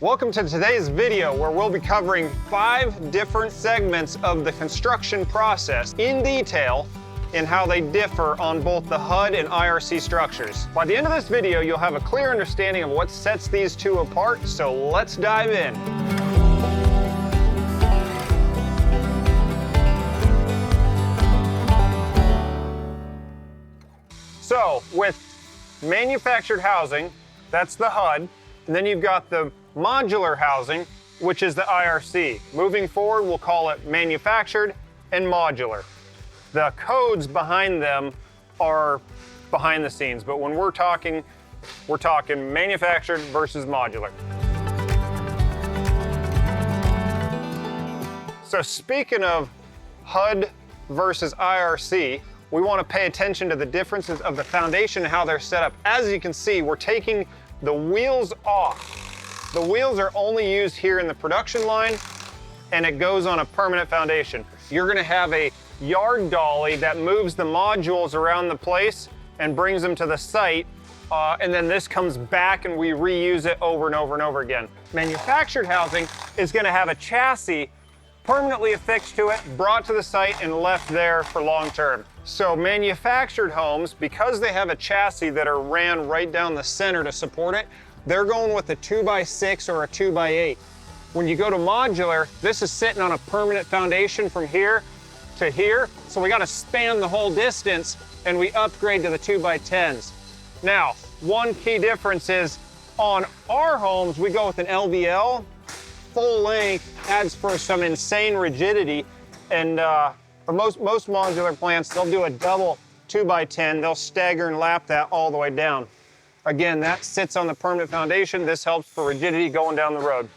Welcome to today's video where we'll be covering 5 different segments of the construction process in detail in how they differ on both the HUD and IRC structures. By the end of this video, you'll have a clear understanding of what sets these two apart, so let's dive in. So with manufactured housing, that's the HUD, and then you've got the modular housing, which is the IRC. Moving forward, we'll call it manufactured and modular. The codes behind them are behind the scenes, but when we're talking manufactured versus modular. So speaking of HUD versus IRC, we want to pay attention to the differences of the foundation and how they're set up. As you can see, we're taking the wheels off. The wheels are only used here in the production line, and it goes on a permanent foundation. You're gonna have a yard dolly that moves the modules around the place and brings them to the site, and then this comes back and we reuse it over and over and over again. Manufactured housing is gonna have a chassis permanently affixed to it, brought to the site, and left there for long term. So manufactured homes, because they have a chassis that are ran right down the center to support it, they're going with a 2x6 or a 2x8. When you go to modular, this is sitting on a permanent foundation from here to here, so we gotta span the whole distance and we upgrade to the 2x10s. Now, one key difference is on our homes, we go with an LVL. Full length adds for some insane rigidity, and for most modular plants, they'll do a double 2x10. They'll stagger and lap that all the way down. Again, that sits on the permanent foundation. This helps for rigidity going down the road.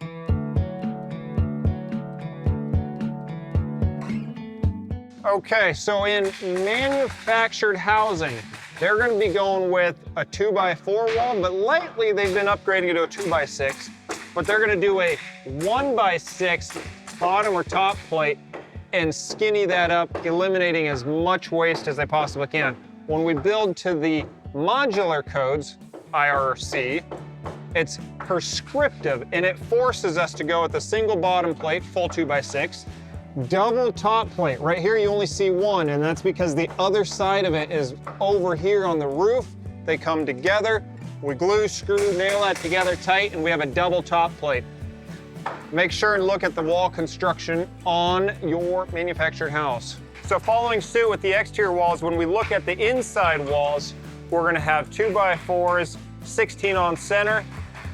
Okay, so in manufactured housing, they're going to be going with a 2x4 wall, but lately they've been upgrading it to a 2x6. But they're going to do a 1x6 bottom or top plate and skinny that up, eliminating as much waste as they possibly can. When we build to the modular codes, IRC, it's prescriptive and it forces us to go with a single bottom plate, full 2x6, double top plate. Right here you only see one, and that's because the other side of it is over here on the roof. They come together. We glue, screw, nail that together tight, and we have a double top plate. Make sure and look at the wall construction on your manufactured house. So following suit with the exterior walls, when we look at the inside walls, we're gonna have 2x4s, 16 on center.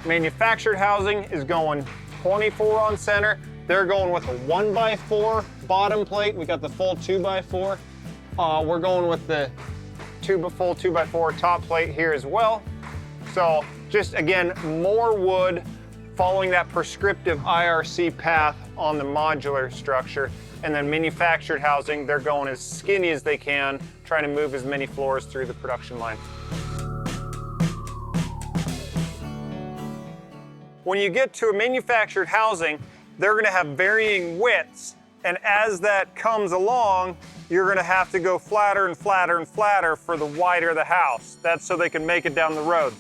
Manufactured housing is going 24 on center. They're going with a 1x4 bottom plate. We got the full 2x4. We're going with the full 2x4 top plate here as well. So just again, more wood following that prescriptive IRC path on the modular structure. And then manufactured housing, they're going as skinny as they can, trying to move as many floors through the production line. When you get to a manufactured housing, they're gonna have varying widths. And as that comes along, you're gonna have to go flatter and flatter and flatter for the wider the house. That's so they can make it down the road.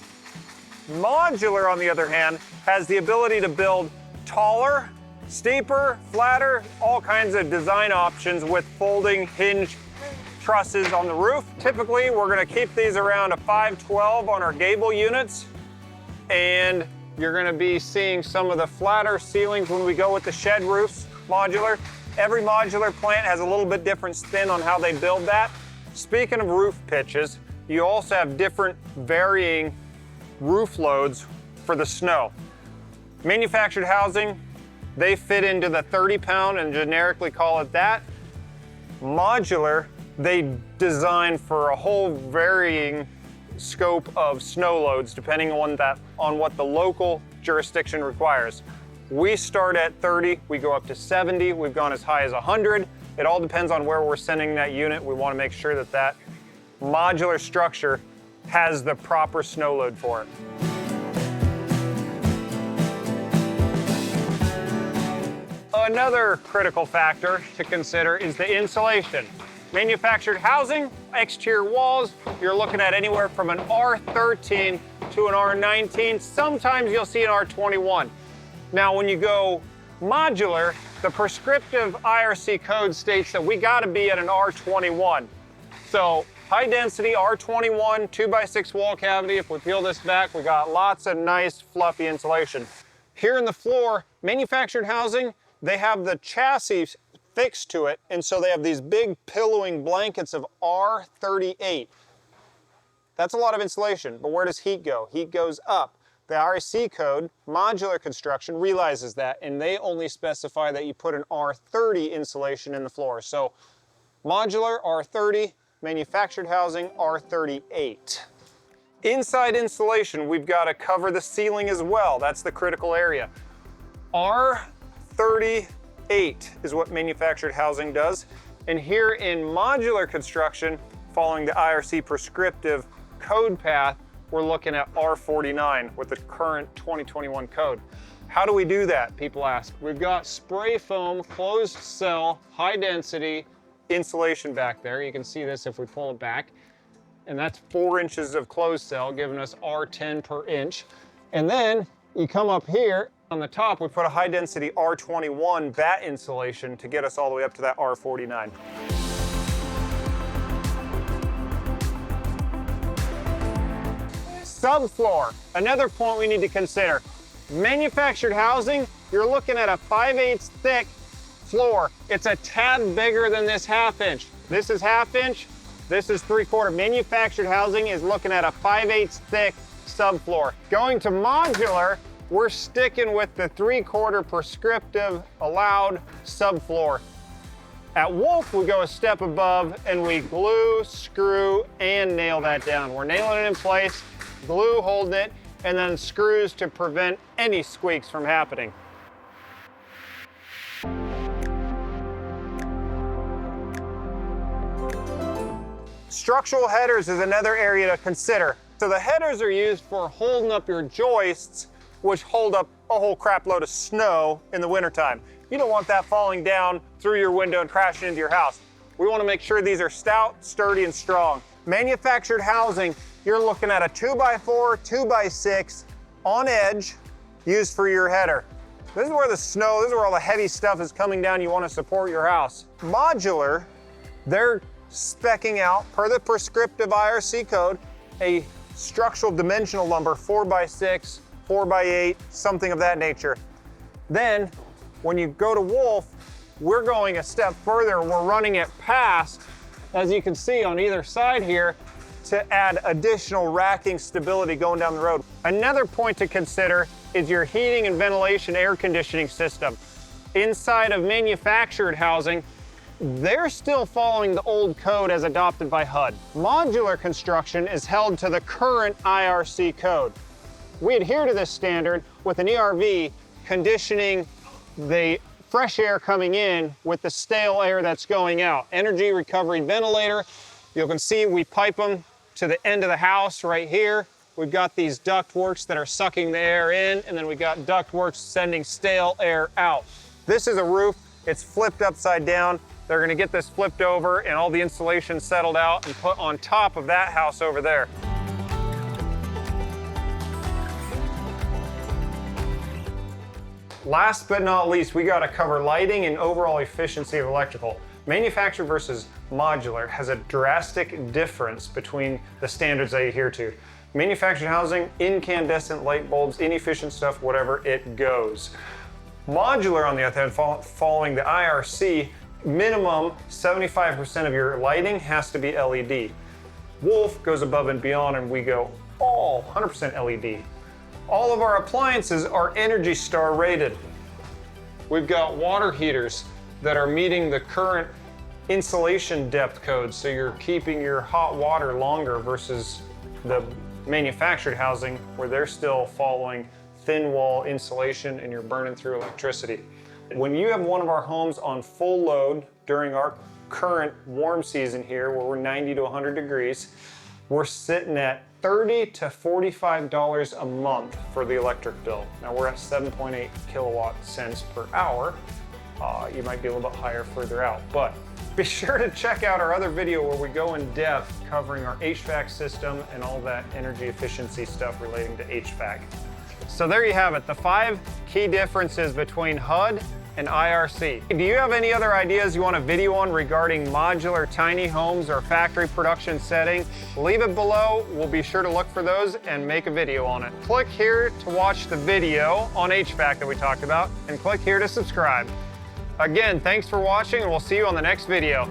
Modular, on the other hand, has the ability to build taller, steeper, flatter, all kinds of design options with folding hinge trusses on the roof. Typically, we're gonna keep these around a 512 on our gable units, and you're gonna be seeing some of the flatter ceilings when we go with the shed roofs modular. Every modular plant has a little bit different spin on how they build that. Speaking of roof pitches, you also have different varying roof loads for the snow. Manufactured housing, they fit into the 30-pound and generically call it that. Modular, they design for a whole varying scope of snow loads depending on what the local jurisdiction requires. We start at 30, we go up to 70, we've gone as high as 100. It all depends on where we're sending that unit. We want to make sure that that modular structure has the proper snow load for it. Another critical factor to consider is the insulation. Manufactured housing, exterior walls, you're looking at anywhere from an R13 to an R19. Sometimes you'll see an R21. Now, when you go modular, the prescriptive IRC code states that we got to be at an R21. So high density R21 2x6 wall cavity. If we peel this back, we got lots of nice fluffy insulation. Here in the floor, manufactured housing, they have the chassis fixed to it, and so they have these big pillowing blankets of R38. That's a lot of insulation, but where does heat go? Heat goes up. The IRC code, modular construction, realizes that, and they only specify that you put an R30 insulation in the floor. So modular R30, manufactured housing R38. Inside insulation, we've got to cover the ceiling as well. That's the critical area. R38 is what manufactured housing does. And here in modular construction, following the IRC prescriptive code path, we're looking at R49 with the current 2021 code. How do we do that, people ask? We've got spray foam, closed cell, high density insulation back there. You can see this if we pull it back. And that's 4 inches of closed cell, giving us R10 per inch. And then you come up here on the top, we put a high density R21 batt insulation to get us all the way up to that R49. Subfloor, another point we need to consider. Manufactured housing, you're looking at a 5/8 thick floor. It's a tad bigger than this 1/2 inch. This is 1/2 inch, this is 3/4. Manufactured housing is looking at a 5/8 thick subfloor. Going to modular, we're sticking with the 3/4 prescriptive allowed subfloor. At Wolf, we go a step above and we glue, screw, and nail that down. We're nailing it in place, glue holding it, and then screws to prevent any squeaks from happening. Structural headers is another area to consider. So the headers are used for holding up your joists, which hold up a whole crap load of snow in the wintertime. You don't want that falling down through your window and crashing into your house. We want to make sure these are stout, sturdy, and strong. Manufactured housing, you're looking at a 2x4, 2x6 on edge used for your header. This is where the snow, this is where all the heavy stuff is coming down. You want to support your house. Modular, they're speccing out per the prescriptive IRC code a structural dimensional lumber 4x6, 4x8, something of that nature. Then when you go to Wolf, we're going a step further. We're running it past, as you can see on either side here, to add additional racking stability going down the road. Another point to consider is your heating and ventilation air conditioning system. Inside of manufactured housing, they're still following the old code as adopted by HUD. Modular construction is held to the current IRC code. We adhere to this standard with an ERV conditioning the fresh air coming in with the stale air that's going out. Energy recovery ventilator. You can see we pipe them to the end of the house right here. We've got these ductworks that are sucking the air in, and then we've got ductworks sending stale air out. This is a roof. It's flipped upside down. They're gonna get this flipped over and all the insulation settled out and put on top of that house over there. Last but not least, we gotta cover lighting and overall efficiency of electrical. Manufactured versus modular has a drastic difference between the standards I adhere to. Manufactured housing, incandescent light bulbs, inefficient stuff, whatever, it goes. Modular, on the other hand, following the IRC, minimum 75% of your lighting has to be LED. Wolf goes above and beyond, and we go all 100% LED. All of our appliances are Energy Star rated. We've got water heaters that are meeting the current insulation depth code, so you're keeping your hot water longer versus the manufactured housing where they're still following thin wall insulation and you're burning through electricity. When you have one of our homes on full load during our current warm season here, where we're 90 to 100 degrees, we're sitting at $30 to $45 a month for the electric bill. Now we're at 7.8 kilowatt cents per hour. You might be a little bit higher further out, but be sure to check out our other video where we go in depth covering our HVAC system and all that energy efficiency stuff relating to HVAC. So there you have it, the 5 key differences between HUD and IRC. Do you have any other ideas you want a video on regarding modular tiny homes or factory production setting? Leave it below. We'll be sure to look for those and make a video on it. Click here to watch the video on HVAC that we talked about, and click here to subscribe. Again, thanks for watching, and we'll see you on the next video.